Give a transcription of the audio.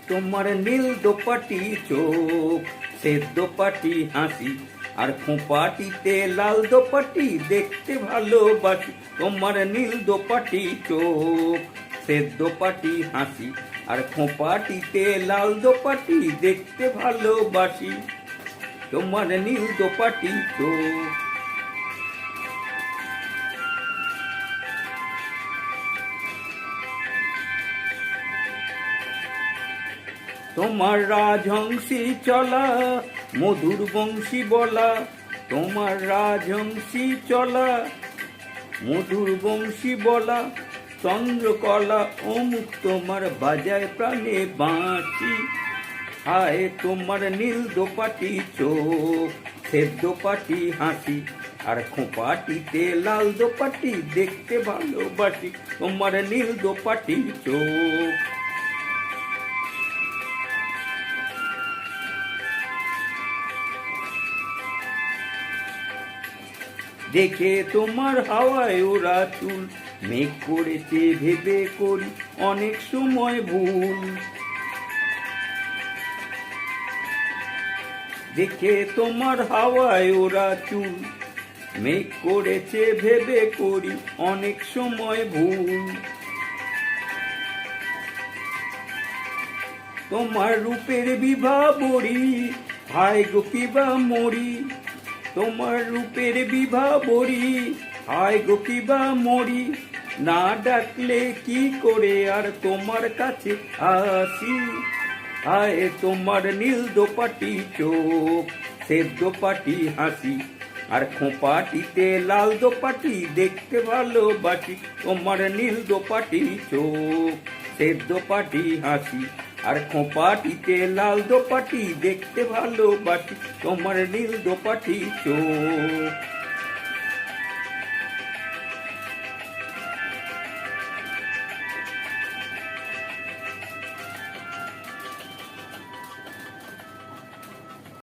তোমার নীল দোপাটি চোখ, শ্বেত দোপাটি হাসি, আর খোঁপাটিতে লাল দোপাটি দেখতে ভালোবাসি। তোমার নীল দোপাটি চোখ, শ্বেত দোপাটি হাসি, আর খোঁপাটিতে লাল দোপাটি দেখতে ভালোবাসি। তোমার নীল দোপাটি চোখ। তোমার রাজহংসী চলা, মধুর বংশী বলা, তোমার রাজহংসী চলা, মধুর বংশী বলা, চন্দ্রকলা অমুক তোমার বাজায় প্রাণে বাঁশি। হায় তোমার নীল দোপাটি চোখ, শ্বেত দোপাটি হাসি, আর খোঁপাটিতে লাল দোপাটি দেখতে ভালোবাসি। তোমার নীল দোপাটি চোখ। দেখে তোমার হাওয়ায় ওরা চুল, মেঘ করেছে ভেবে করি অনেক সময় ভুল। দেখে তোমার হাওয়ায় ওরা চুল, মেঘ করেছে ভেবে করি অনেক সময় ভুল। তোমার রূপের বিভা বড়ি, হায় গো কিবা মরি। তোমার রূপের বিভা বড়ি, হায় গো কিবা মরি। না ডাকলে কি করে আর তোমার কাছে আসি। হায় তোমার নীল দোপাটি চোখ, শ্বেত দোপাটি হাসি, আর খোঁপাটিতে লাল দোপাটি দেখতে ভালোবাসি। তোমার নীল দোপাটি চোখ, শ্বেত দোপাটি হাসি, আর খোঁপাটিতে লাল দোপাটি দেখতে ভালোবাসি। তোমার নীল দোপাটি চোখ।